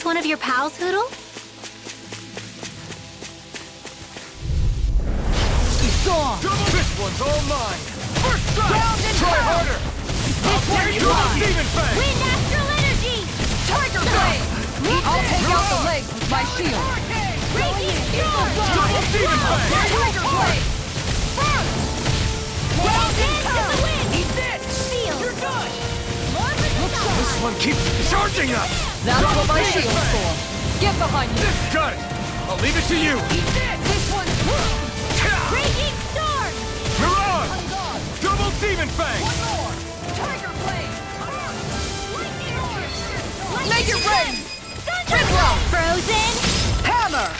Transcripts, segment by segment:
one of your pals, Hoodle? Song. This one's all mine! First strike! Try harder! This one's mine! Demon Fang! Wind Astral Energy! Tiger Blade! I'll take out the legs with my shield. Raging Storm! Double Demon Fang! Tiger Blade! Blades into the wind! Eat this! Shield! You're done! This one keeps charging us! That's what my shield's for. Get behind me! Got it! I'll leave it to you! Eat this! This one's... Raging Storm! Mirage! Double Demon Fang! One more! Tiger Blade! Lightning Orb! Make it rain! Thunderbolt! Frozen! Hammer!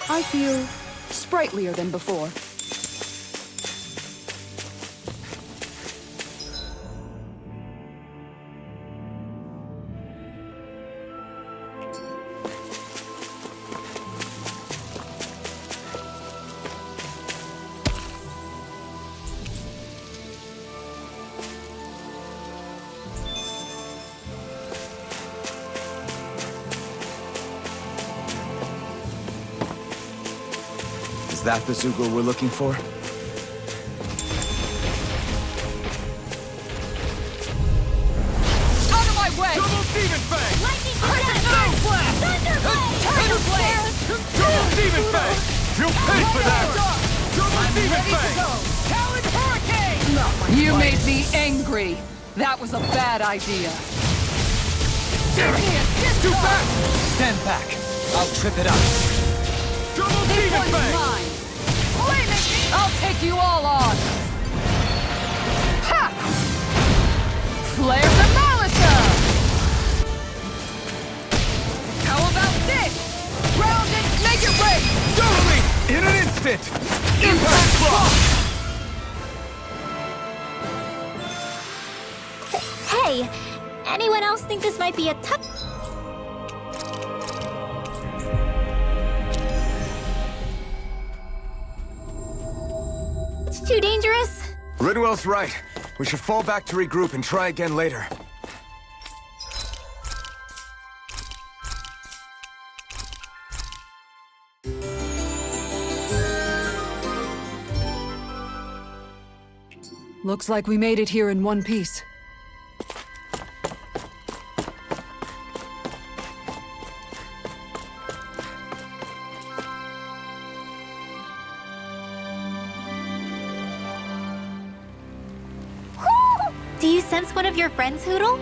I feel sprightlier than before. Is that the Zoogle we're looking for? Out of my way! Double Demon Fang! Lightning Blast! Thunderbolt! Tiger Blade! Double Demon Fang! You'll pay for that! Double Demon Fang! Talon Hurricane! You made me angry. That was a bad idea. Damn it! Too fast! Stand back. I'll trip it up. Double This Demon one's Fang! mine. I'll take you all on. Ha! Flare the Malisa! How about this? Round and make it rain! Totally! In an instant! Impact block! Hey! Anyone else think this might be a tough... It's too dangerous? Ridwell's right. We should fall back to regroup and try again later. Looks like we made it here in one piece. Do you sense one of your friends, Hoodle?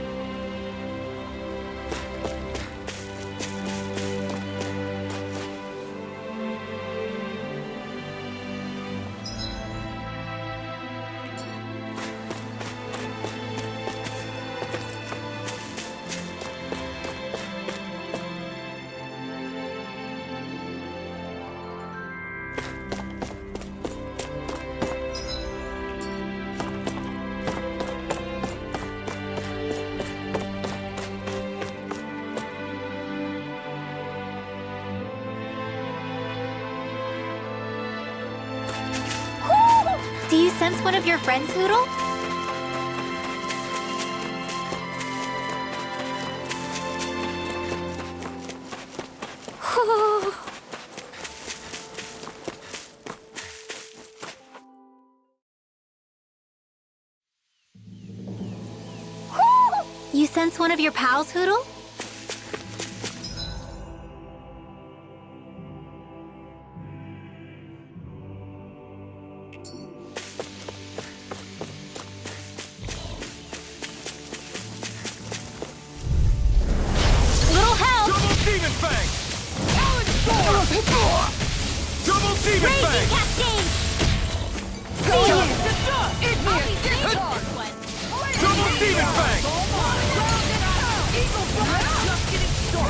Do you sense one of your friends, Hoodle? You sense one of your pals, Hoodle? Little help! Double Demon Fang! Double Demon Raging Fang! Cascade! Double Demon Fang!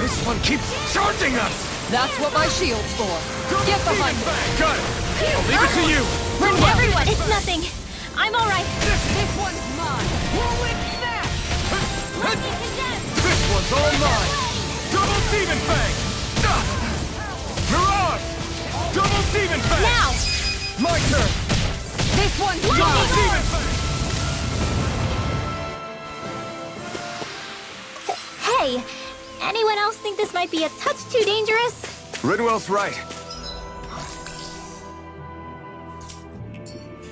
This one keeps charging us! That's what my shield's for. Get behind me. Got it! I'll leave it to you! Everyone, it's nothing. I'm all right. This one's mine. Whirlwind snap! Lightning condensed. This one's all mine! Double Demon Fang! Mirage! Double Demon Fang! Now! My turn! This one's Double mine. Demon Fang! Hey, anyone else think this might be a touch too dangerous? Ridwell's right.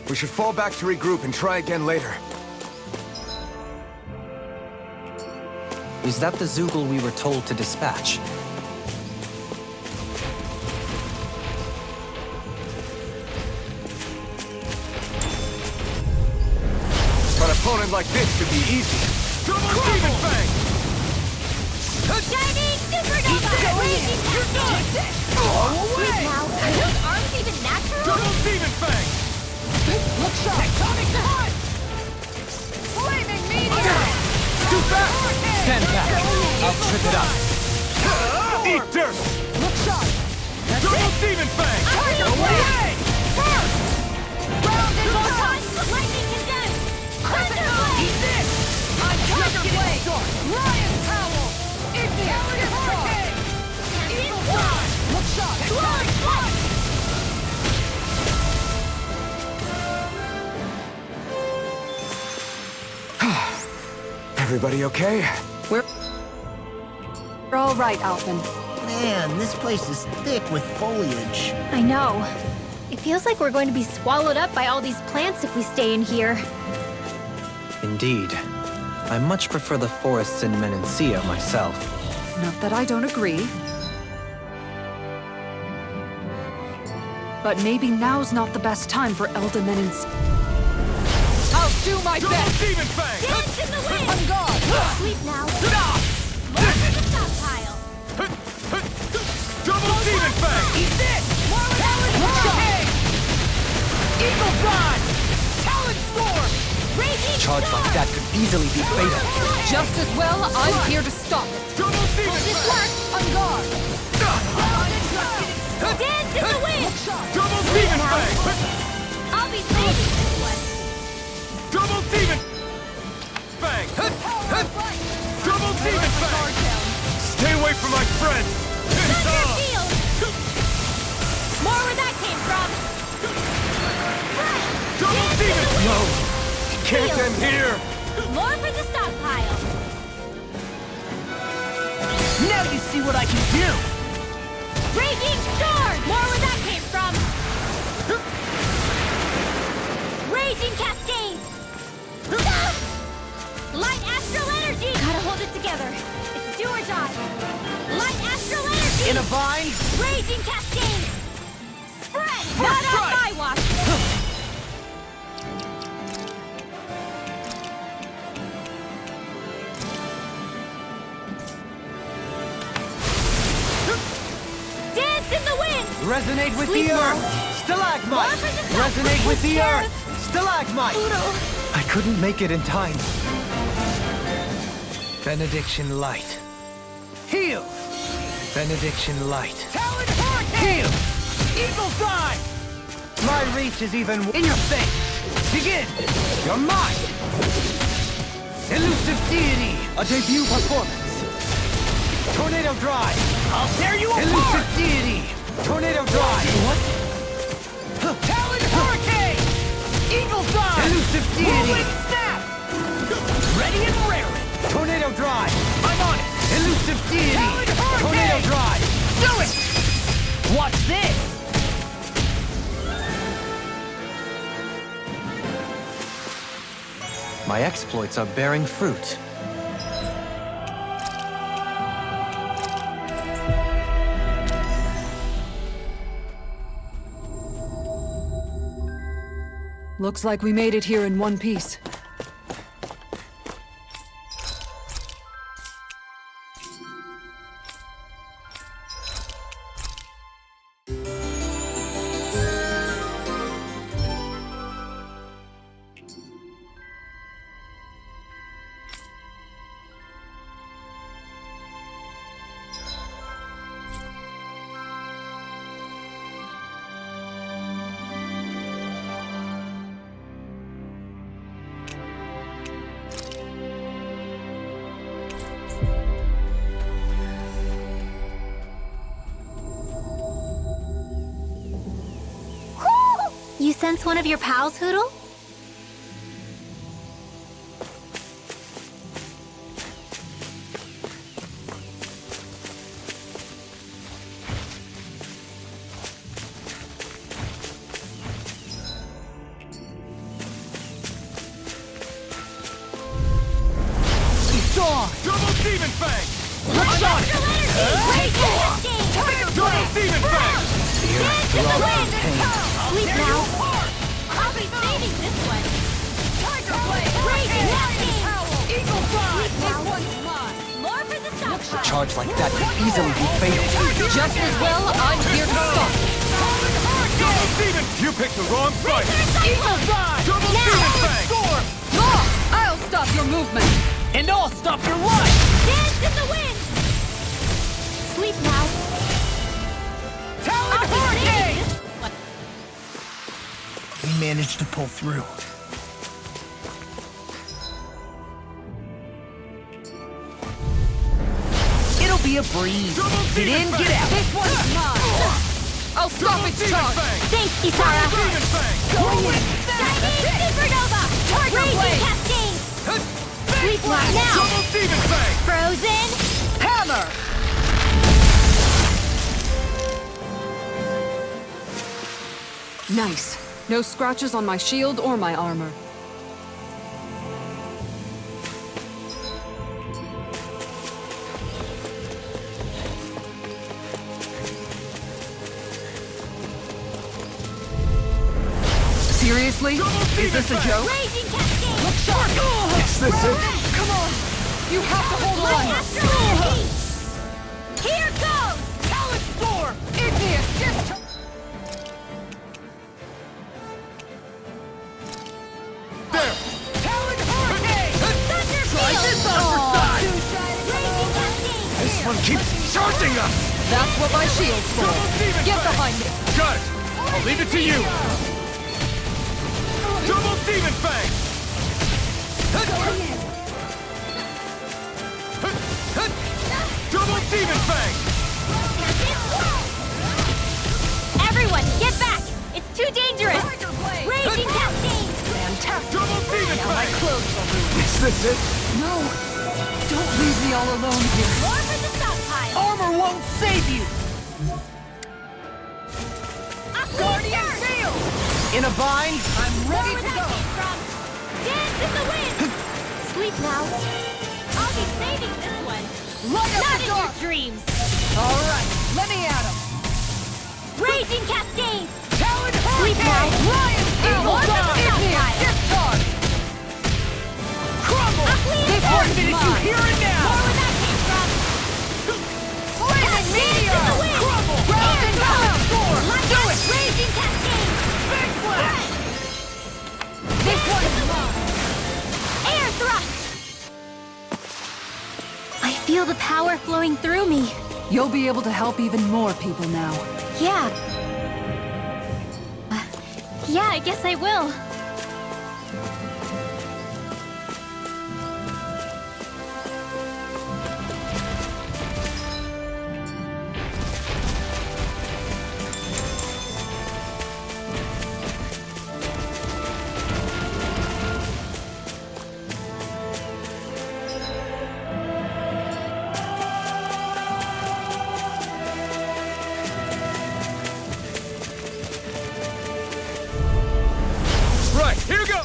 We should fall back to regroup and try again later. Is that the Zoogle we were told to dispatch? An opponent like this should be easy. Double Demon Fang! Shining Supernova! Raging Cascade! Please now, are those arms even natural? Double Demon Fang! Look sharp! Tectonic Punch! Flaming Meteor! Too fast! Stand back. I'll trip it up. Eat dirt! Look sharp! Double Demon Fang! Away! First! Round and time! Lightning condensed! Thunder Blade! Eat this! I'm Tiger Blade! Lion Howl! Igneous Hurricane! Eagle Fly! Look sharp! Glowing Flash! Everybody okay? We're all right, Alphen. Man, this place is thick with foliage. I know. It feels like we're going to be swallowed up by all these plants if we stay in here. Indeed. I much prefer the forests in Menancia myself. Not that I don't agree. But maybe now's not the best time for Eldermen's. I'll do my Double best! Demon Fang! Dance in the wind! On guard! Sleep now. More to the stockpile. Double Demon Fang! Eat this! Hurricane! Eagle Fly! Talon Storm! Raging Charge Storm! like that could easily be fatal. Just as well, I'm here to stop it. Double Demon This Fang! works. On guard! Dance in the wind! Double Demon Fang! I'll be saving this one. Double Demon Fang! Double Demon Fang! Stay away from my friend! Thunder Field! More where that came from. Double Demon! No! Can't end here! More for the stockpile. Now you see what I can do! Raging Storm! More where that came from. Raging Cascade! Light Astral Energy! Gotta hold it together. It's do or die. Light Astral Energy! In a vine? Raging Cascade! Spread! Not on my watch! Dance in the wind! Resonate with Sleep the now. earth! Stalagmite! More for the top. Resonate with the Earth. earth! Stalagmite! Poodle! I couldn't make it in time. Benediction light. Heal! Benediction light. Talon Hurricane! Heal! Eagle Fly! My reach is even in your face! Begin! You're mine! Elusive Deity! A debut performance! Tornado Drive! I'll tear you apart! Elusive Deity! Tornado Drive! What? Talon Hurricane! Eagle Fly! Elusive Deity! Rolling Snap! Ready and raring! Tornado Drive! I'm on it! Elusive Deity! Talon Hurricane! Tornado Drive! Do it! Watch this! My exploits are bearing fruit. Looks like we made it here in one piece. You sense one of your pals, Hoodle? Double Demon Fang! Launch astral energy! Raging cascade! Double Demon Fang! Dance in the wind! Sleep now! I'll be saving this one! Tiger Blade! Raging cascade! Eagle Fly! Sleep This now! one's mine! More for the stockpile! Charge like that could easily be fatal. Just as well, I'm here to stop. Double Demon! You picked the wrong fight! Eagle Fly! Double Now! Demon Fang! Storm! Law! I'll stop your movement! And I'll stop your life! Dance in the wind! Sleep now! Talon I'll be Hurricane! saving this one! We managed to pull through. It'll be a breeze. Get in, get out. This one's mine! I'll stop its charge! Thanks, Isara! Demon Fang! Chinese Supernova! Tiger Raging Blade! cascade! Sleep now! Double Demon Fang! Frozen! Hammer! Nice. No scratches on my shield or my armor. Seriously? Is this a joke? Raging cascade! Look sharp! Is this it? Come on! You have to hold Light on! astral energy! Here goes! Talon Storm! Igneous Discharge! There! Talon Hurricane! Thunder Try field! this on for size! Raging cascade! This one keeps charging us! That's what my shield's for. Double Demon Get Fang! behind me! Got it! I'll leave it to you! Double Demon Fang! Double Demon Fang! Everyone, get back! It's too dangerous! Tiger Blade! Raging cascade! Fantastic! Double Demon Now my Fang! clothes will move. Is this it? No! Don't leave me all alone here. More for the stockpile! Armor won't save you! Guardian Field! In a bind? I'm ready Where to that go! came from! Dance in the wind! Sleep now! I'll be saving this one! Light up Not the in your dark! dreams! All right, let me at him! Raging cascade! Talon Sleep now! Hurricane! Lion More Power! for the Igneous stockpile! Discharge! Crumble! Uplift This Earth! one's mine! Here and now! More where that came from! Flaming Meteor! in the wind! Crumble! Air Rousing goes! Talon Storm! Light Do up! it! Raging cascade! Big Flash! This one's mine! Air thrust! I feel the power flowing through me. You'll be able to help even more people now. Yeah. Yeah, I guess I will. Right, here we go!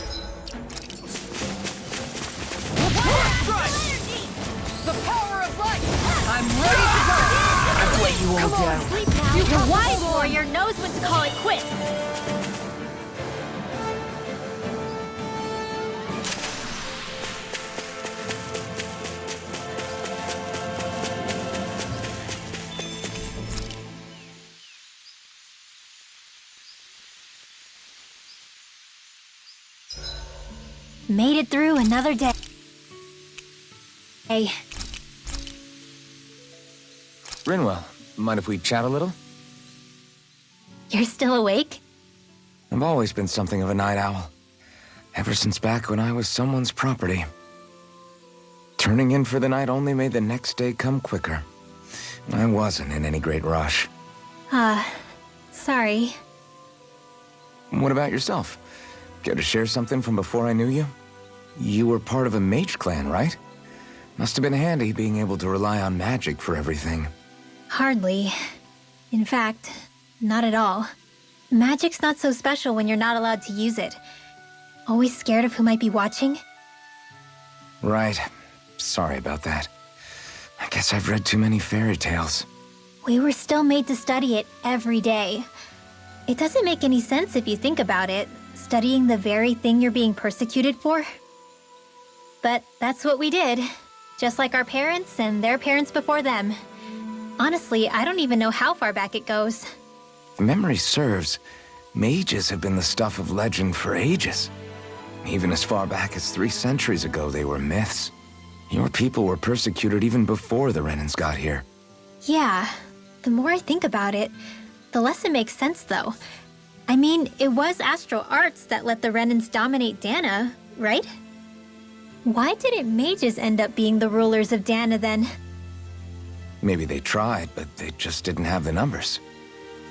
The power of light! I'm ready to go! I've let you all down. Sleep now. You Your have wise hold on. warrior knows when to call it quits. Made it through another day. Hey, Rinwell, mind if we chat a little? you're still awake? I've always been something of a night owl. Ever since back when I was someone's property. Turning in for the night only made the next day come quicker. I wasn't in any great rush. Sorry. What about yourself? Care to share something from before I knew you? You were part of a mage clan, right? Must have been handy being able to rely on magic for everything. Hardly. In fact, not at all. Magic's not so special when you're not allowed to use it. Always scared of who might be watching? Right. Sorry about that. I guess I've read too many fairy tales. We were still made to study it every day. It doesn't make any sense if you think about it, studying the very thing you're being persecuted for. But that's what we did, just like our parents and their parents before them. Honestly, I don't even know how far back it goes. If memory serves, mages have been the stuff of legend for ages. Even as far back as 3 centuries ago, they were myths. Your people were persecuted even before the Renans got here. Yeah, the more I think about it, the less it makes sense, though. I mean, it was astral arts that let the Renans dominate Dana, right? Why didn't mages end up being the rulers of Dana then? Maybe they tried, but they just didn't have the numbers.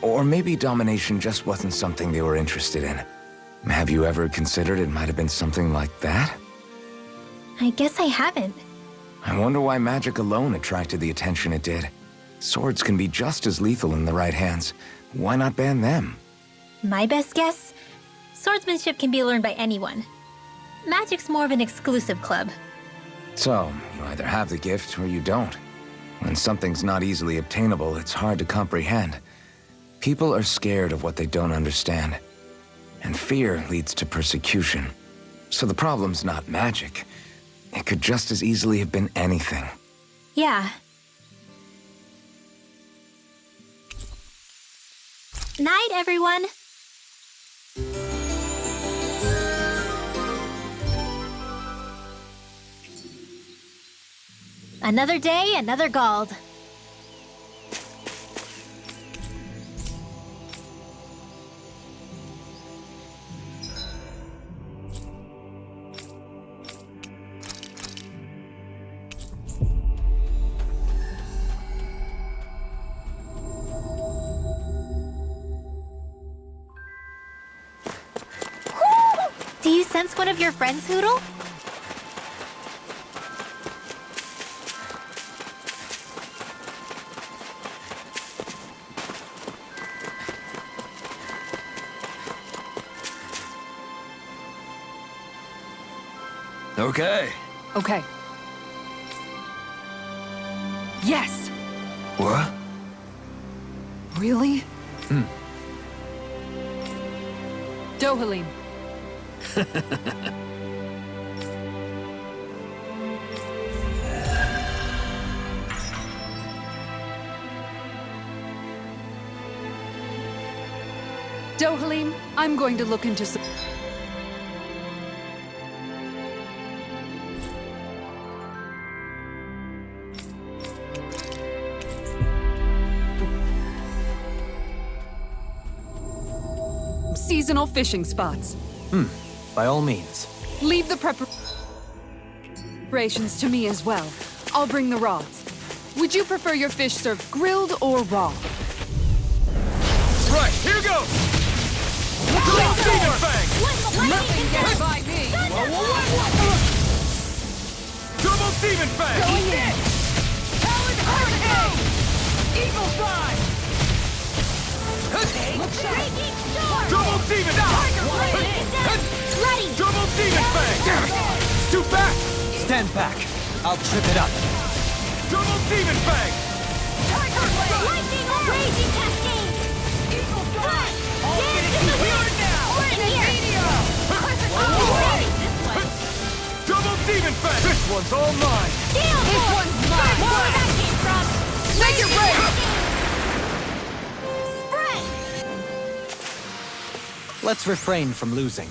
Or maybe domination just wasn't something they were interested in. Have you ever considered it might have been something like that? I guess I haven't. I wonder why magic alone attracted the attention it did. Swords can be just as lethal in the right hands. Why not ban them? My best guess? Swordsmanship can be learned by anyone. Magic's more of an exclusive club. So, you either have the gift or you don't. When something's not easily obtainable, it's hard to comprehend. People are scared of what they don't understand. And fear leads to persecution. So the problem's not magic. It could just as easily have been anything. Yeah. Night, everyone! Another day, another Gald. Do you sense one of your friends, Hoodle? Okay. Okay. Yes! What? Really? Dohalim. Dohalim, I'm going to look into some... seasonal fishing spots. By all means. Leave the preparations to me as well. I'll bring the rods. Would you prefer your fish served grilled or raw? Right, here goes! Double Demon Fang! Nothing gets by me! Double Demon Fang! Going in! Talon Hurricane! Eagle Fly! Double Demon Fang! Ready! Double Demon Fang! Damn it! Scoot back! Stand back. I'll trip it up. Double Demon Fang! Lightning raging cascade! Eagle Fly! Dance in the wind! In here! Double Demon Fang! This one's all mine! Steel This Force! one's mine! Where that came from! Make it rain! Spread! Let's refrain from losing.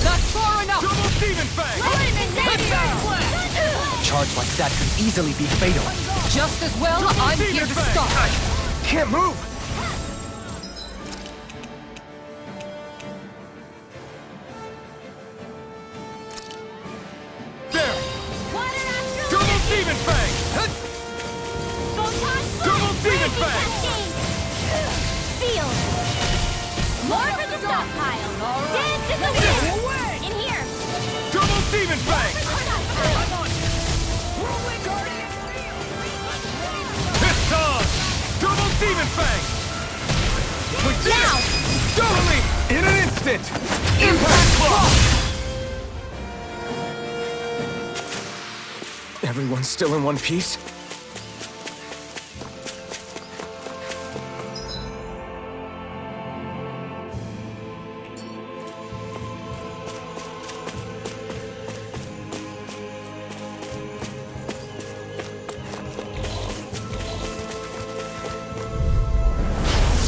That's far enough! Double Demon Fang! A charge like that could easily be fatal. Just as well, Double I'm Demon here to Fang! stop. Can't move! There! Double Demon Fang! Double Demon Fang! Seal! More for the stockpile! Dance in the wind! In here! Double Demon Fang! Instant! Impact Claw! Everyone's still in one piece?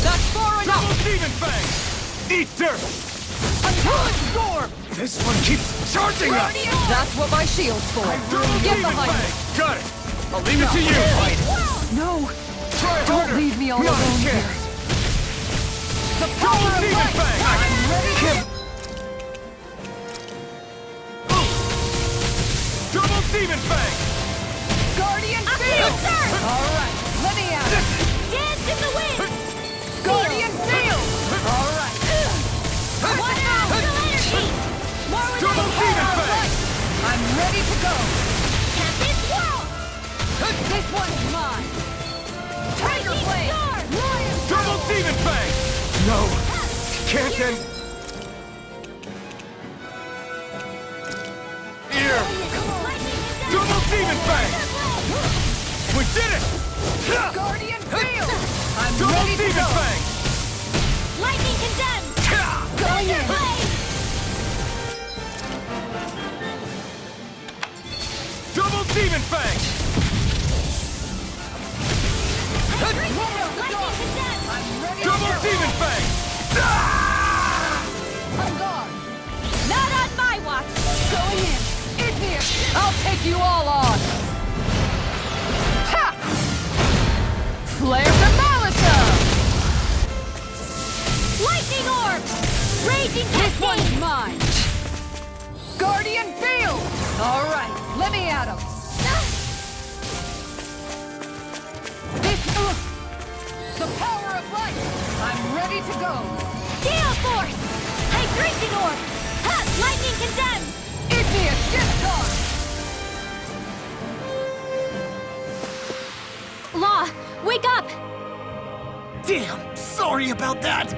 That's far enough! Double Demon Fang! Eat dirt! Until storm! This one keeps charging us! That's what my shield's for. Double Get Demon behind me! Fang! Got it! I'll leave it to you! No! Try Don't harder! leave me all Not a alone chance. here. The power Double of Demon light! Fang! I'm ready to... Double Demon Fang! Guardian Field! Alright, let me out. Dance in the wind! Guardian Field! Alright. Water astral energy! More with Double ice! Demon Power of Fang! light! I'm ready to go. Tempest whirl! This one's mine. Tiger Lightning Blade! storm! Lion Double Demon Fang! No! Can't end... Here! Lightning is Double Demon Fang! We did it! Guardian Field! I'm Double ready to Demon go. Fang! Lightning condemned! Going in. Blade! Double Demon Fang! Lightning condemned! I'm ready Double to go. Demon Fang! On guard. Not on my watch! Going in. Igneous. I'll take you all on. Ha! Flare the Malisa! Lightning orb! Raging This one's cascade! mine. Guardian Field! All right, let me at him. The power of light! I'm ready to go! Gale force! Hydration orb! Ha! Lightning condemned! Igneous discharge! Law, wake up! Damn, sorry about that.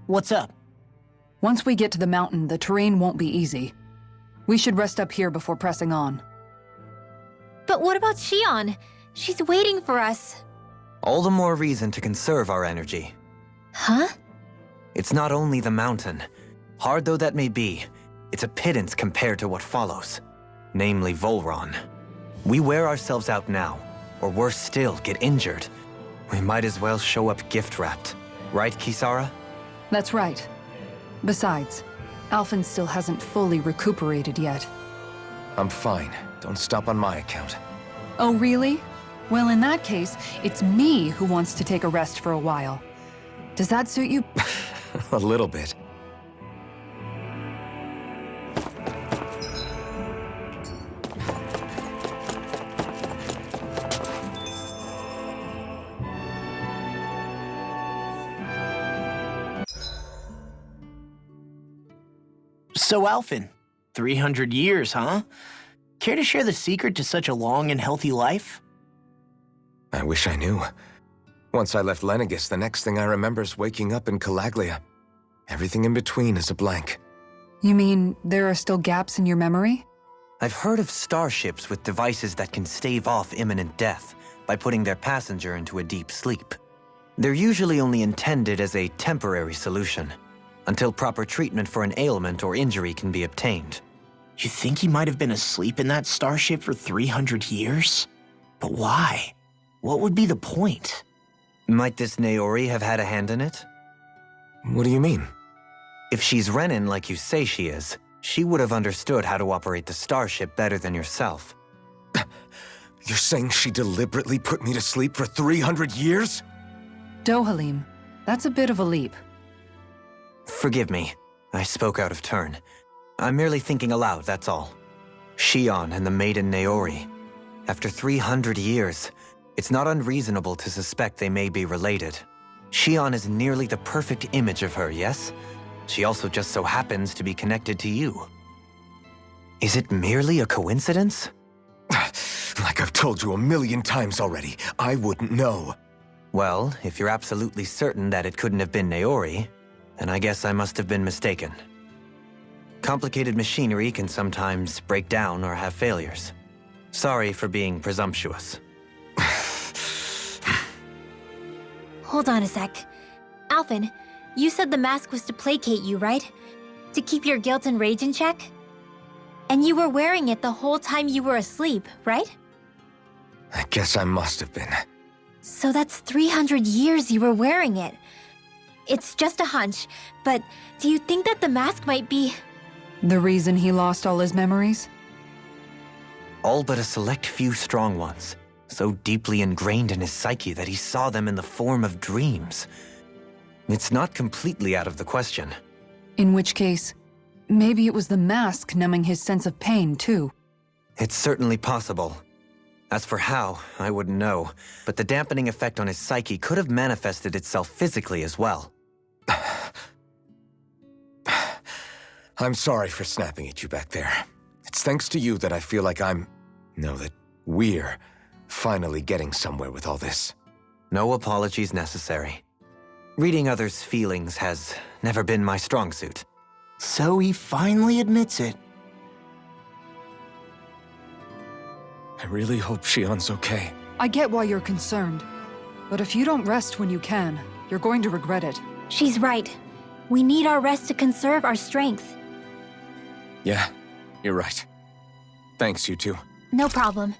What's up? Once we get to the mountain, the terrain won't be easy. We should rest up here before pressing on. But what about Shion? She's waiting for us. All the more reason to conserve our energy. Huh? It's not only the mountain. Hard though that may be, it's a pittance compared to what follows. Namely Volron. We wear ourselves out now, or worse still, get injured. We might as well show up gift-wrapped. Right, Kisara? That's right. Besides, Alphen still hasn't fully recuperated yet. I'm fine. Don't stop on my account. Oh, really? Well, in that case, it's me who wants to take a rest for a while. Does that suit you? A little bit. So, Alphen, 300 years, huh? Care to share the secret to such a long and healthy life? I wish I knew. Once I left Lenegis, the next thing I remember is waking up in Calaglia. Everything in between is a blank. You mean there are still gaps in your memory? I've heard of starships with devices that can stave off imminent death by putting their passenger into a deep sleep. They're usually only intended as a temporary solution, until proper treatment for an ailment or injury can be obtained. You think he might have been asleep in that starship for 300 years? But why? What would be the point? Might this Naori have had a hand in it? What do you mean? If she's Renin like you say she is, she would have understood how to operate the starship better than yourself. You're saying she deliberately put me to sleep for 300 years? Dohalim, that's a bit of a leap. Forgive me, I spoke out of turn. I'm merely thinking aloud, that's all. Shion and the maiden Naori. After 300 years, it's not unreasonable to suspect they may be related. Shion is nearly the perfect image of her, yes? She also just so happens to be connected to you. Is it merely a coincidence? Like I've told you a million times already, I wouldn't know. Well, if you're absolutely certain that it couldn't have been Naori, then I guess I must have been mistaken. Complicated machinery can sometimes break down or have failures. Sorry for being presumptuous. Hold on a sec. Alphen, you said the mask was to placate you, right? To keep your guilt and rage in check? And you were wearing it the whole time you were asleep, right? I guess I must have been. So that's 300 years you were wearing it. It's just a hunch, but do you think that the mask might be... The reason he lost all his memories? All but a select few strong ones, so deeply ingrained in his psyche that he saw them in the form of dreams. It's not completely out of the question. In which case, maybe it was the mask numbing his sense of pain, too. It's certainly possible. As for how, I wouldn't know, but the dampening effect on his psyche could have manifested itself physically as well. I'm sorry for snapping at you back there. It's thanks to you that I feel like that we're finally getting somewhere with all this. No apologies necessary. Reading others' feelings has never been my strong suit. So he finally admits it. I really hope Shion's okay. I get why you're concerned. But if you don't rest when you can, you're going to regret it. She's right. We need our rest to conserve our strength. Yeah, you're right. Thanks, you two. No problem.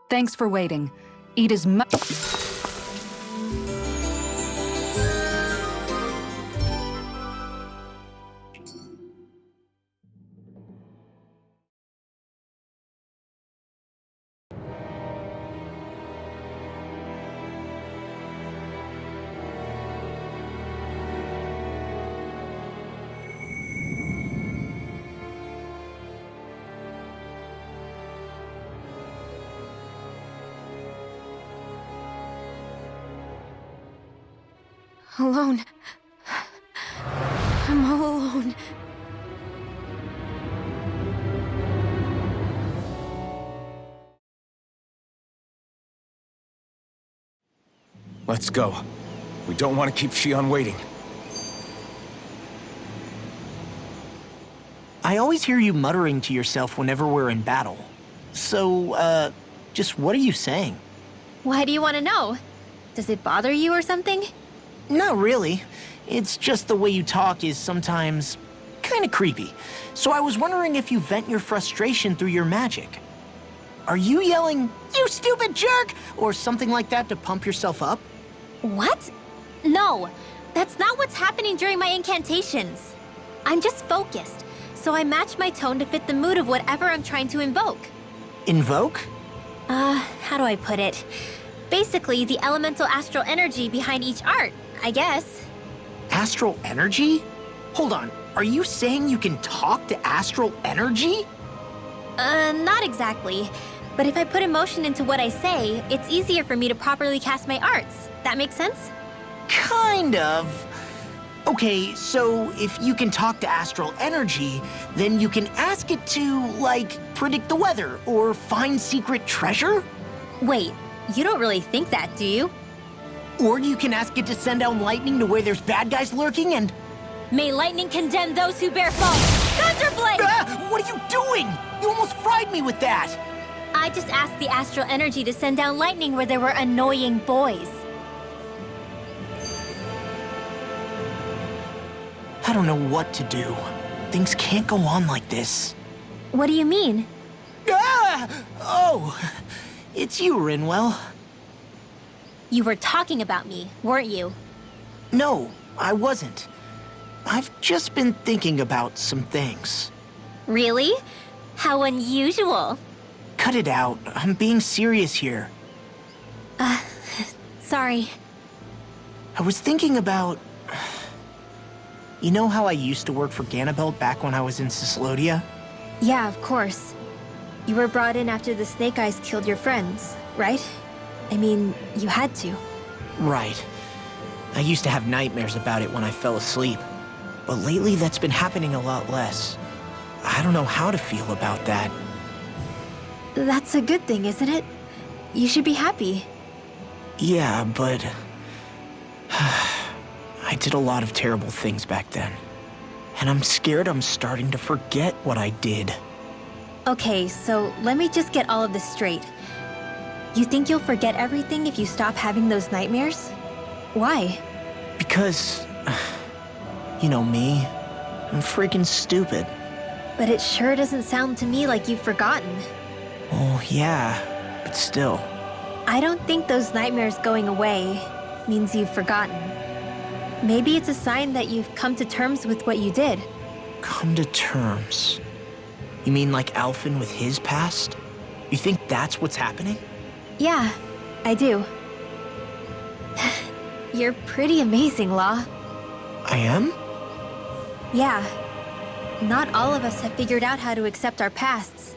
Thanks for waiting. Eat as much... Alone. I'm all alone. Let's go. We don't want to keep Shion waiting. I always hear you muttering to yourself whenever we're in battle. So, just what are you saying? Why do you want to know? Does it bother you or something? Not really. It's just the way you talk is sometimes kind of creepy. So I was wondering if you vent your frustration through your magic. Are you yelling, "You stupid jerk," or something like that to pump yourself up? What? No, that's not what's happening during my incantations. I'm just focused, so I match my tone to fit the mood of whatever I'm trying to invoke. Invoke? How do I put it? Basically, the elemental astral energy behind each art, I guess. Astral energy? Hold on, are you saying you can talk to astral energy? Not exactly. But if I put emotion into what I say, it's easier for me to properly cast my arts. That makes sense? Kind of. Okay, so if you can talk to astral energy, then you can ask it to, like, predict the weather or find secret treasure? Wait, you don't really think that, do you? Or you can ask it to send down lightning to where there's bad guys lurking and... May lightning condemn those who bear false! Thunderblade! Ah, what are you doing? You almost fried me with that! I just asked the astral energy to send down lightning where there were annoying boys. I don't know what to do. Things can't go on like this. What do you mean? Ah! Oh, it's you, Rinwell. You were talking about me, weren't you? No, I wasn't. I've just been thinking about some things. Really? How unusual. Cut it out. I'm being serious here. Sorry. I was thinking about... You know how I used to work for Ganabelt back when I was in Ciclodia? Yeah, of course. You were brought in after the Snake Eyes killed your friends, right? I mean, you had to. Right. I used to have nightmares about it when I fell asleep. But lately that's been happening a lot less. I don't know how to feel about that. That's a good thing, isn't it? You should be happy. Yeah, but... I did a lot of terrible things back then. And I'm scared I'm starting to forget what I did. Okay, so let me just get all of this straight. You think you'll forget everything if you stop having those nightmares? Why? Because... You know me. I'm freaking stupid. But it sure doesn't sound to me like you've forgotten. Oh, yeah. But still. I don't think those nightmares going away means you've forgotten. Maybe it's a sign that you've come to terms with what you did. Come to terms? You mean like Alphen with his past? You think that's what's happening? Yeah, I do. You're pretty amazing, Law. I am? Yeah. Not all of us have figured out how to accept our pasts.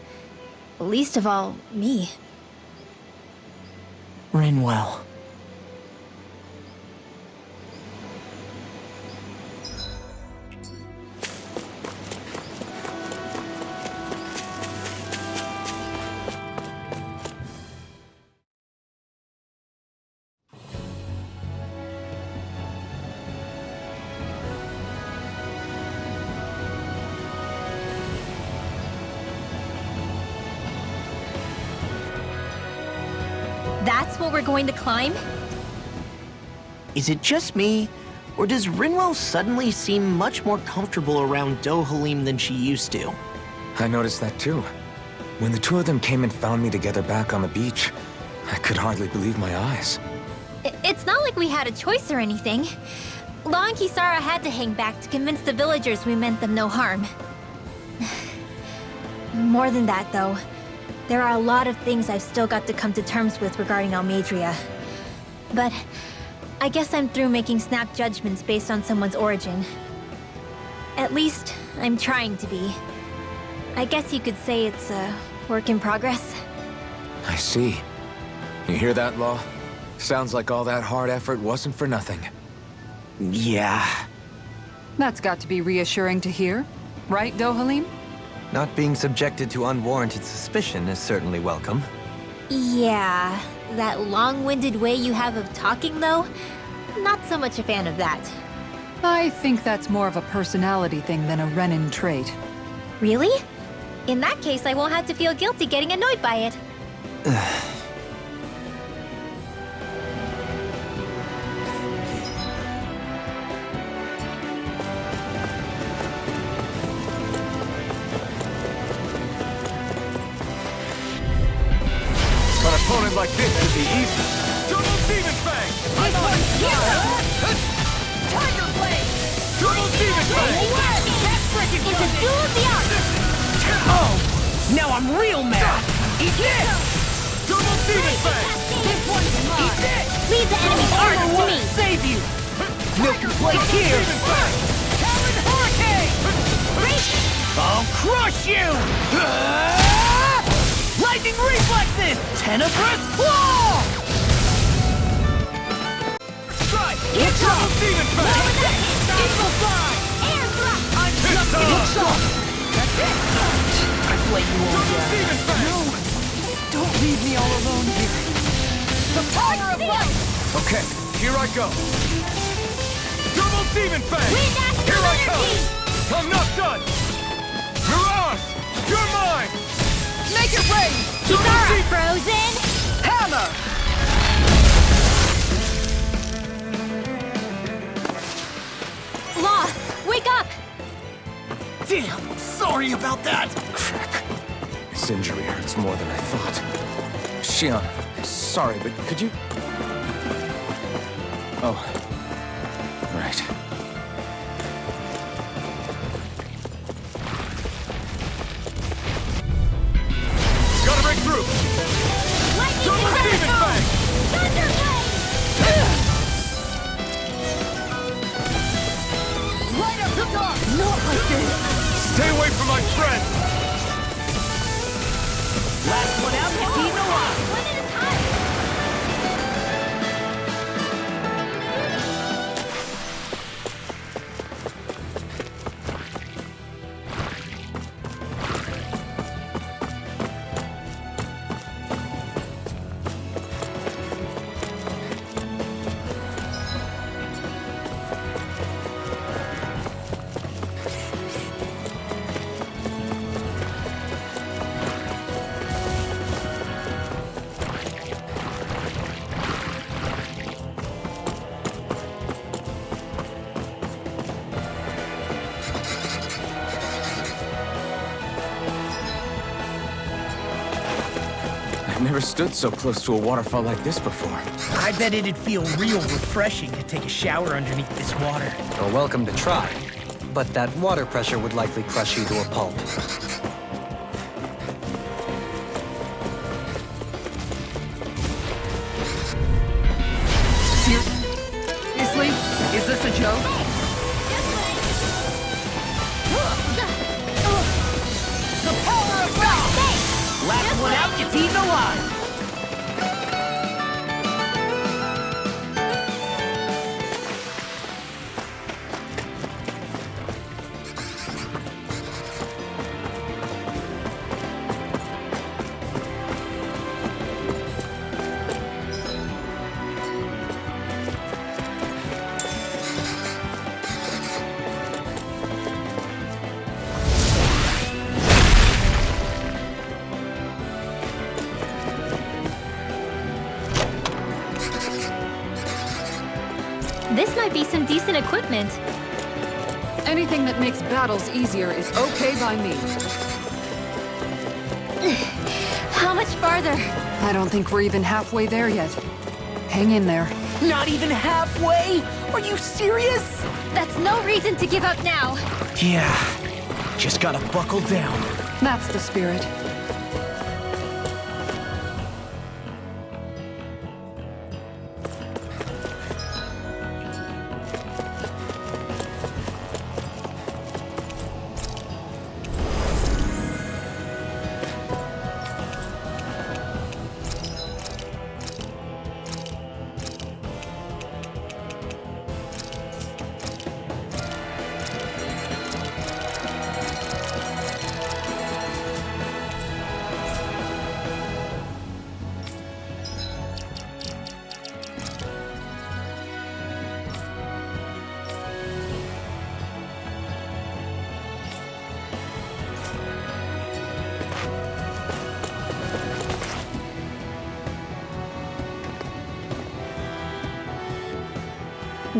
Least of all, me. Rinwell. That's what we're going to climb? Is it just me, or does Rinwell suddenly seem much more comfortable around Dohalim than she used to? I noticed that too. When the two of them came and found me together back on the beach, I could hardly believe my eyes. It's not like we had a choice or anything. Law and Kisara had to hang back to convince the villagers we meant them no harm. More than that, though. There are a lot of things I've still got to come to terms with regarding Almadria. But I guess I'm through making snap judgments based on someone's origin. At least, I'm trying to be. I guess you could say it's a work in progress. I see. You hear that, Law? Sounds like all that hard effort wasn't for nothing. Yeah. That's got to be reassuring to hear. Right, Dohalim? Not being subjected to unwarranted suspicion is certainly welcome. Yeah, that long-winded way you have of talking, though? Not so much a fan of that. I think that's more of a personality thing than a Renin trait. Really? In that case, I won't have to feel guilty getting annoyed by it. An opponent like this should be easy. Double Demon Fang! Tiger Blade! Double Demon Fang! That frickin' It's a duel of the arts! Oh! Now I'm real mad! Eat this! Double Demon Fang! This one's mine! Eat this! Leave the enemy's arts to me! Save you! Milk your plate here! Demon Fang! Talon Hurricane! I'll crush you! Lightning reflexes! Tenebrous claw! Strike! It's Double up! Demon Fang! Eagle Fly! Air thrust! I'm just It's getting up! started! That's it! I blame you all, Double Dad. Demon Fang! Don't leave me all alone here. The power of light! Okay, here I go. Double Demon Fang! Wind astral Here I energy! come! I'm not done! Mirage! You're mine! Make it rain! Kitara, frozen! Hammer! Law, wake up! Damn, sorry about that. Crap. This injury hurts more than I thought. Shion, sorry, but could you... Oh. Right. Gotta break through! Double demon fang! Light up the dark! Not like this! Stay away from my friend! Last one out gets eaten alive. One at a time! I've never stood so close to a waterfall like this before. I bet it'd feel real refreshing to take a shower underneath this water. You're welcome to try, but that water pressure would likely crush you to a pulp. Seriously? Is this a joke? The power of God! Last one out gets eaten alive. This might be some decent equipment. Anything that makes battles easier is okay by me. How much farther? I don't think we're even halfway there yet. Hang in there. Not even halfway? Are you serious? That's no reason to give up now. Yeah, just gotta buckle down. That's the spirit.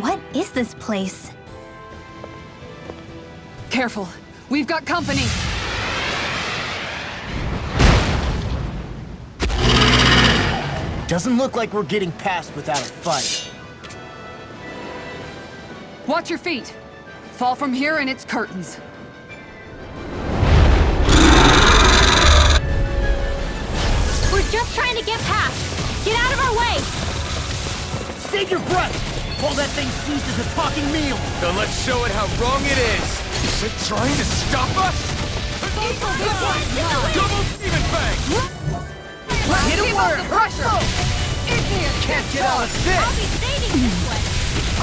What is this place? Careful. We've got company. Doesn't look like we're getting past without a fight. Watch your feet. Fall from here and it's curtains. We're just trying to get past. Get out of our way! Save your breath while that thing seizes a talking meal. Then let's show it how wrong it is! Is it trying to stop us? Double demon fang! Hit a word! Pressure! Can't get out of I'll this! be saving this one.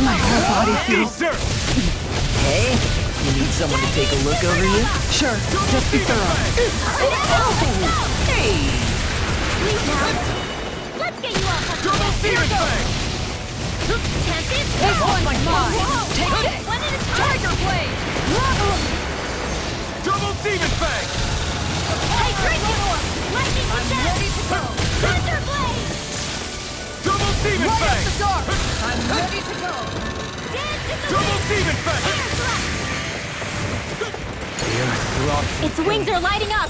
My whole body feels... Dessert! Hey, you need someone to take a look over you? Sure, just be thorough. Hey! Please now. Let's get you off of Double demon fang! Tempted? This one's mine. Take it! One at a time. Tiger Blade! Double demon fang! Hey, drink it! Lightning Demon Fang! Its wings are lighting up!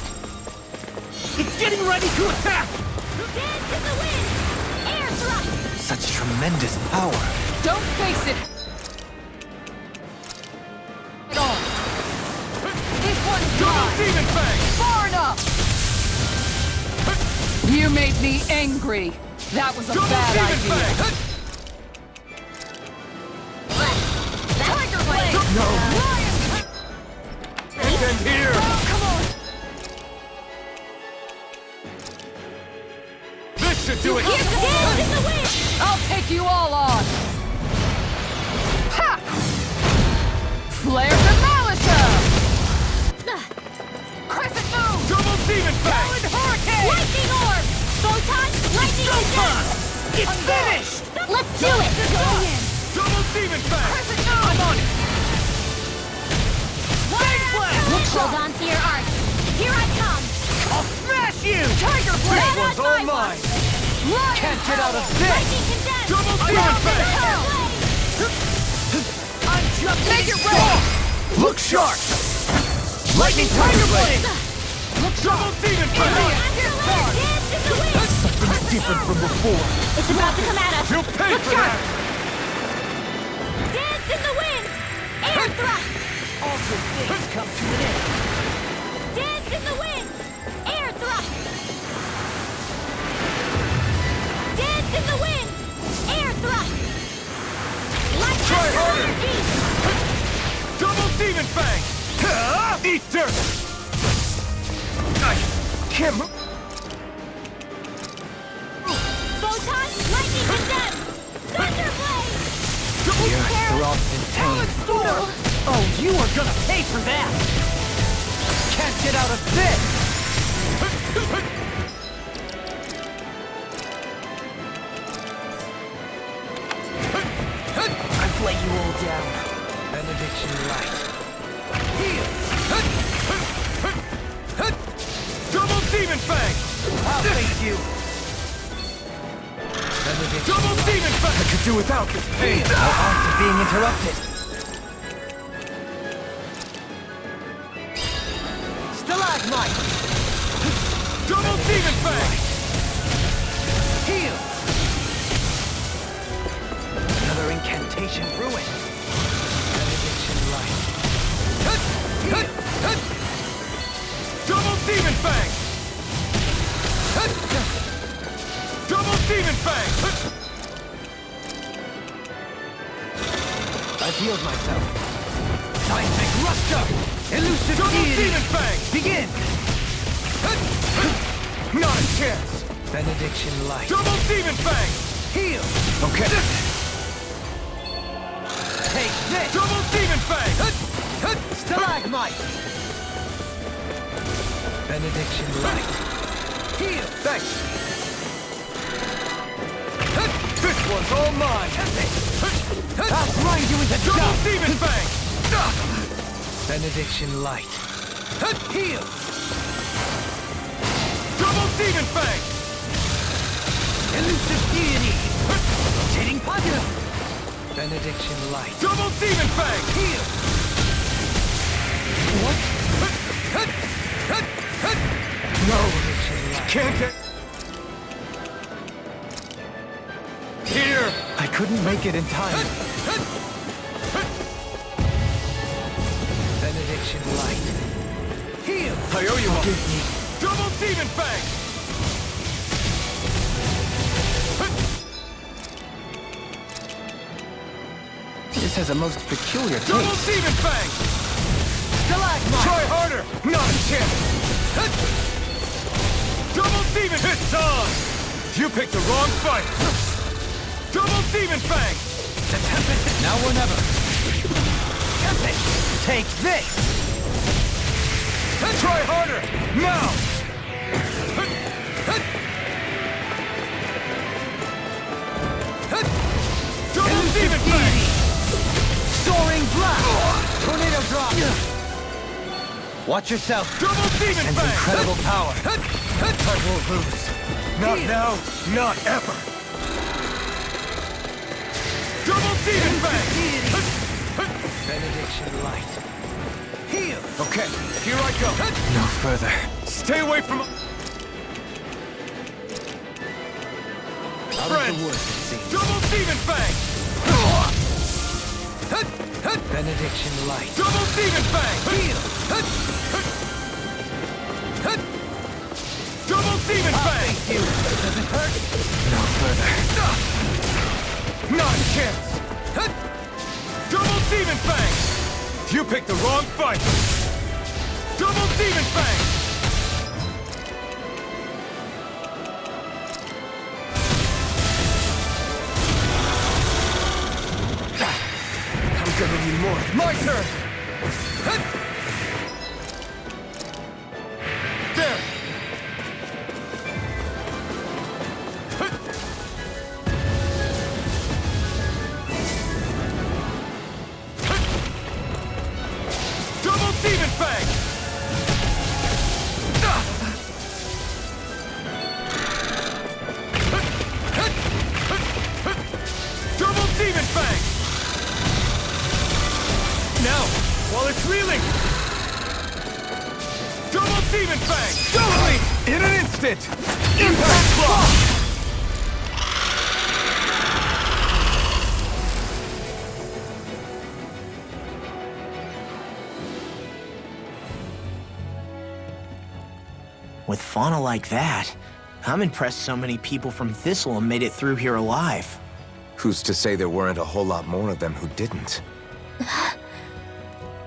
It's getting ready to attack! Dance in the wind! Air thrust! Such tremendous power. Don't face it! At all. This one's Double gone! Demon Fang! Far enough! You made me angry. That was a Double bad Demon idea. Fang! Tiger blade! No! And here! Come on! This should do it! Dance in the wind! I'll take you all on! Ha! Flare the Malisa! Crescent moon! Double Demon Fang! Talon hurricane! Lightning orb! Photon, lightning condemn! It's finished! Let's do it! Double Demon Fang! Crescent moon! I'm on it! Hold on to your arc. Here I come! I'll smash you! Tiger blade! This one's all mine! Lion Can't get out of power! this! Lightning condemn! Double Demon Fang! I'm just make it rain! Look sharp! Lightning Tiger Blade! Double Demon Fang! Dance in the wind! Something's different from before. It's about to come at us! You'll pay Look for sharp! that! Dance in the wind! Air thrust! All good things come to an end. Dance in the wind! Air thrust! Dance in the wind! Air thrust! Light Try after harder! energy! Double Demon Fang! Eat dirt! I can't move. Photon, lightning condemn! Thunder blade! Double Thrust and pain. Oh, you are gonna pay for that! Can't get out of this! I've let you all down. Benediction light. Heal! Double Demon Fang! I'll face you! Benediction Double light. Demon Fang! I could do without this pain! Our arts are being interrupted. Stalagmite! Double Demon Fang! Heal! Another incantation ruined. Benediction light. Double Demon Fang! Double Demon Fang! I've healed myself. Seismic Rupture! Elusive Double deity! Demon Fang! Begin! Not a chance! Benediction light. Double Demon Fang! Heal! Okay. Take this! Double Demon Fang! Stalagmite! Benediction light. Heal! Thanks! This one's all mine! I'll grind you into Double dust! Demon Fang! Benediction light. Heal! Double Demon Fang! Elusive deity! Rotating Panya! Benediction light. Double Demon Fang! Heal! What? No! Benediction light. Can't get... Here! I couldn't make it in time. Benediction light. Heal! I owe you one! Give me. Double Demon Fang! This has a most peculiar Double taste. Demon Fang! Stalagmite! Try harder! Not a chance! Double Demon! It's on! You picked the wrong fight! Double Demon Fang! The Tempest is now or never. Tempest! Take this! Try harder! Now! Double Elusive Demon Fang! deity! Soaring blast! Tornado drop! Watch yourself! Double Demon And Fang! incredible power! I won't lose. Not now, not ever. Double Demon Fang! Deity! Benediction light. Heal! Okay, here I go. No further. Stay away from... Out Friends! of the woods, it seems. Double Demon Fang! Benediction light. Double Demon Fang! Heal! Double Demon Fang! Thank you. Does it hurt? No further. Not a chance! Double Demon Fang! You picked the wrong fight! Double Demon Fang! I'm gonna need more. My turn! There! Double Demon Fang! Double Demon Fang! Now, while it's reeling! Double Demon Fang! Totally! In an instant! Impact Claw! With fauna like that, I'm impressed so many people from Thistleum made it through here alive. Who's to say there weren't a whole lot more of them who didn't?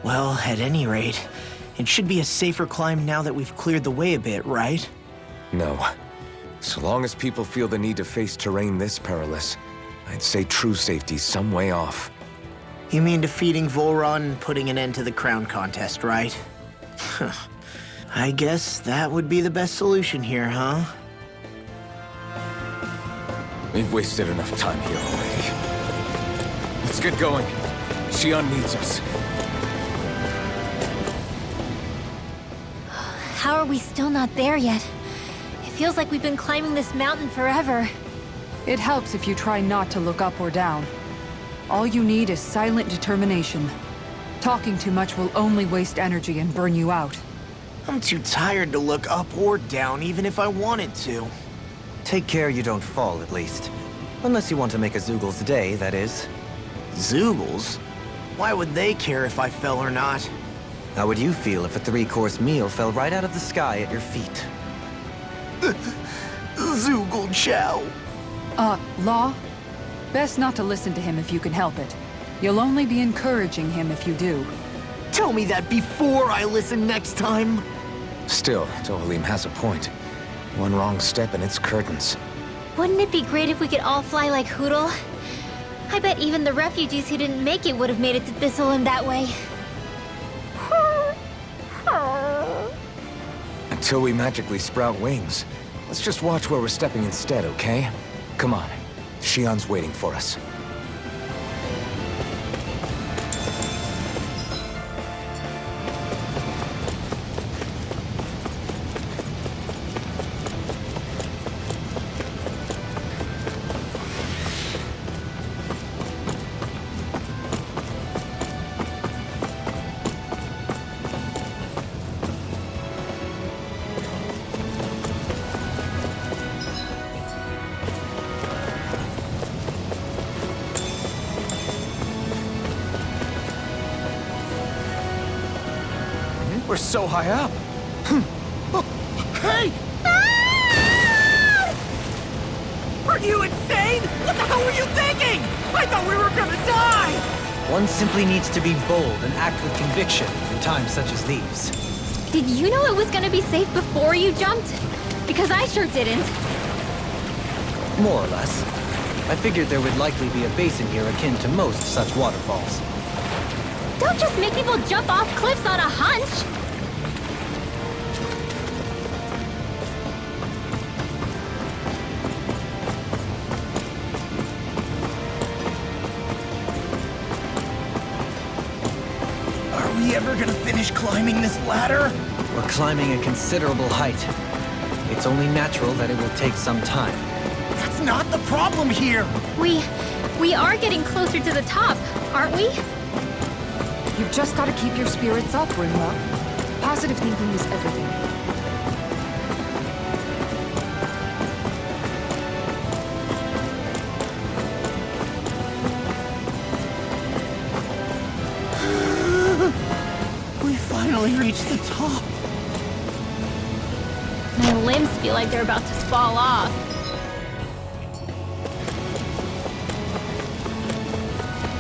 Well, at any rate, it should be a safer climb now that we've cleared the way a bit, right? No. So long as people feel the need to face terrain this perilous, I'd say true safety's some way off. You mean defeating Volron and putting an end to the crown contest, right? I guess that would be the best solution here, huh? We've wasted enough time here already. Let's get going. Xion needs us. How are we still not there yet? It feels like we've been climbing this mountain forever. It helps if you try not to look up or down. All you need is silent determination. Talking too much will only waste energy and burn you out. I'm too tired to look up or down, even if I wanted to. Take care you don't fall, at least. Unless you want to make a Zoogl's day, that is. Zoogles? Why would they care if I fell or not? How would you feel if a 3-course meal fell right out of the sky at your feet? Zoogle Chow. Law? Best not to listen to him if you can help it. You'll only be encouraging him if you do. Tell me that before I listen next time. Still, Tohalim has a point. One wrong step and it's curtains. Wouldn't it be great if we could all fly like Hootle? I bet even the refugees who didn't make it would have made it to Thistleum that way. Until we magically sprout wings, let's just watch where we're stepping instead, okay? Come on. Xion's waiting for us. We're so high up. Hey! Are you insane? What the hell were you thinking? I thought we were gonna die! One simply needs to be bold and act with conviction in times such as these. Did you know it was gonna be safe before you jumped? Because I sure didn't. More or less. I figured there would likely be a basin here akin to most such waterfalls. Don't just make people jump off cliffs on a hunch! Are we ever gonna finish climbing this ladder? We're climbing a considerable height. It's only natural that it will take some time. That's not the problem here. We are getting closer to the top, aren't we? You've just got to keep your spirits up, Rinwell. Positive thinking is everything. We finally reached the top. My limbs feel like they're about to fall off.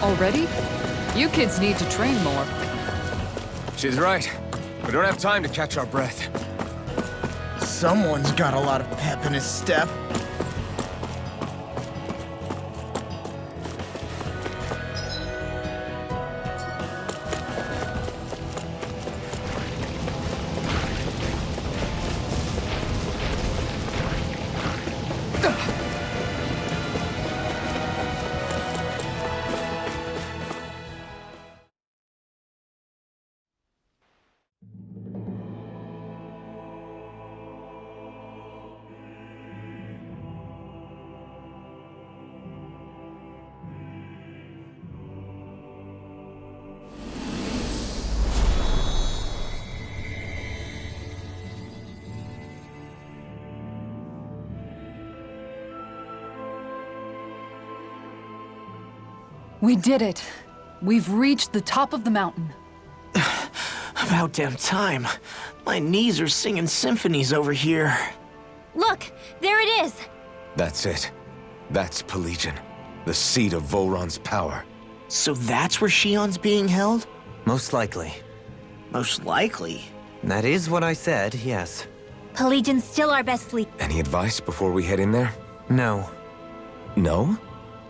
Already? You kids need to train more. She's right. We don't have time to catch our breath. Someone's got a lot of pep in his step. We did it. We've reached the top of the mountain. About damn time. My knees are singing symphonies over here. Look, there it is. That's it. That's Pelegion, the seat of Volron's power. So that's where Shion's being held? Most likely. Most likely. That is what I said, yes. Pelegion's still our best lead. Any advice before we head in there? No. No?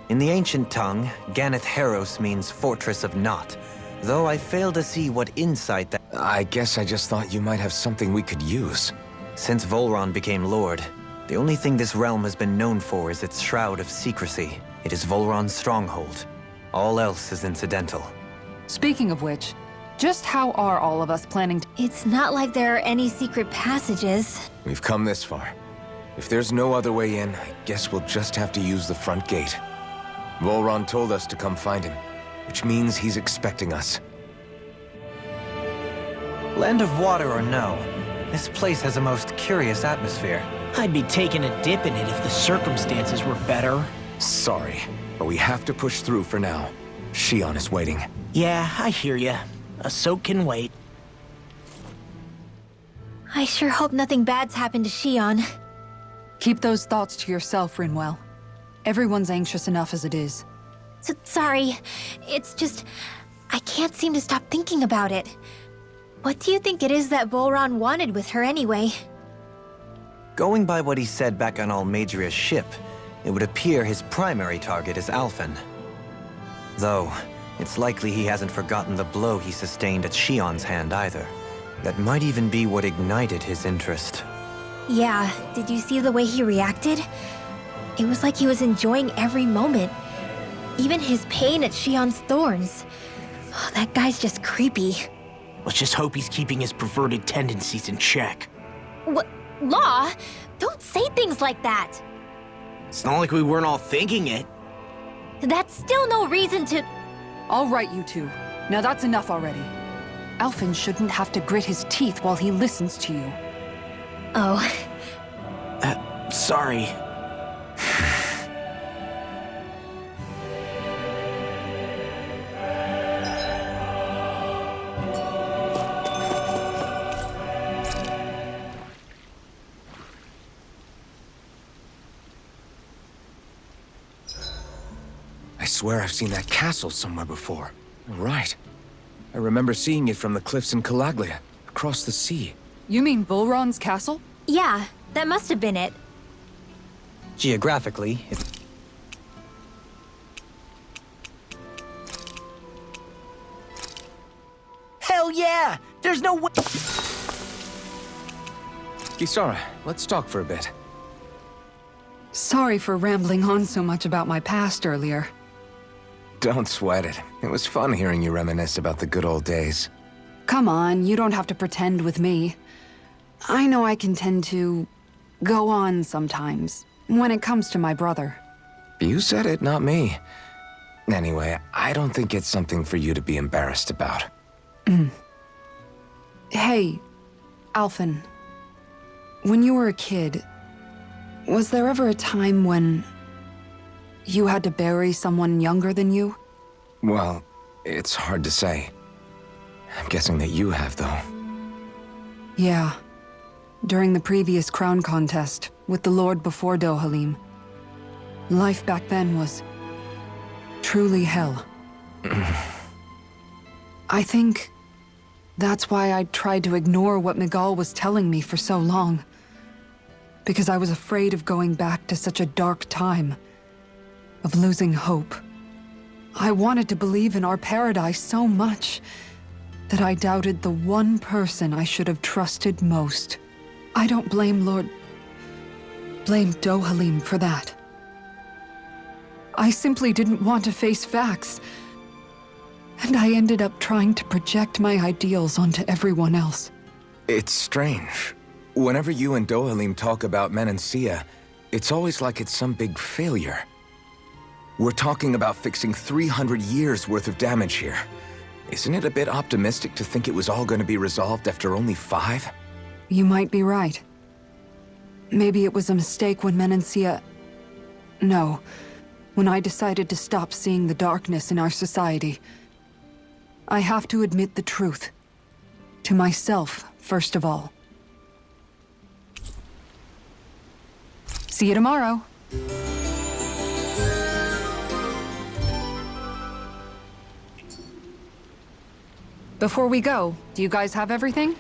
In the ancient tongue, Ganeth Heros means Fortress of Naught, though I fail to see what insight that... I guess I just thought you might have something we could use. Since Volron became Lord, the only thing this realm has been known for is its shroud of secrecy. It is Volron's stronghold. All else is incidental. Speaking of which, just how are all of us planning to... It's not like there are any secret passages. We've come this far. If there's no other way in, I guess we'll just have to use the front gate. Volron told us to come find him, which means he's expecting us. Land of water or no, this place has a most curious atmosphere. I'd be taking a dip in it if the circumstances were better. Sorry, but we have to push through for now. Shion is waiting. Yeah, I hear ya. A soak can wait. I sure hope nothing bad's happened to Shion. Keep those thoughts to yourself, Rinwell. Everyone's anxious enough as it is. Sorry. It's just... I can't seem to stop thinking about it. What do you think it is that Volron wanted with her anyway? Going by what he said back on Almadria's ship, it would appear his primary target is Alphen. Though, it's likely he hasn't forgotten the blow he sustained at Shion's hand either. That might even be what ignited his interest. Yeah, did you see the way he reacted? It was like he was enjoying every moment. Even his pain at Shion's thorns. Oh, that guy's just creepy. Let's just hope he's keeping his perverted tendencies in check. What? Law? Don't say things like that! It's not like we weren't all thinking it. That's still no reason to... All right, you two. Now that's enough already. Alphen shouldn't have to grit his teeth while he listens to you. Oh. Sorry. I swear I've seen that castle somewhere before. Right. I remember seeing it from the cliffs in Calaglia, across the sea. You mean Volron's castle? Yeah, that must have been it. Geographically, it's... Hell yeah! There's no way... Kisara, let's talk for a bit. Sorry for rambling on so much about my past earlier. Don't sweat it. It was fun hearing you reminisce about the good old days. Come on, you don't have to pretend with me. I know I can tend to go on sometimes, when it comes to my brother. You said it, not me. Anyway, I don't think it's something for you to be embarrassed about. Hey, Alphen. When you were a kid, was there ever a time when you had to bury someone younger than you? Well, it's hard to say. I'm guessing that you have, though. Yeah. During the previous crown contest, with the Lord before Dohalim. Life back then was truly hell. I think that's why I tried to ignore what Miguel was telling me for so long. Because I was afraid of going back to such a dark time. Of losing hope. I wanted to believe in our paradise so much that I doubted the one person I should have trusted most. I don't blame blame Dohalim for that. I simply didn't want to face facts. And I ended up trying to project my ideals onto everyone else. It's strange. Whenever you and Dohalim talk about Menancia, it's always like it's some big failure. We're talking about fixing 300 years worth of damage here. Isn't it a bit optimistic to think it was all going to be resolved after only 5? You might be right. Maybe it was a mistake when Menancia... No. When I decided to stop seeing the darkness in our society. I have to admit the truth. To myself, first of all. See you tomorrow. Before we go, do you guys have everything?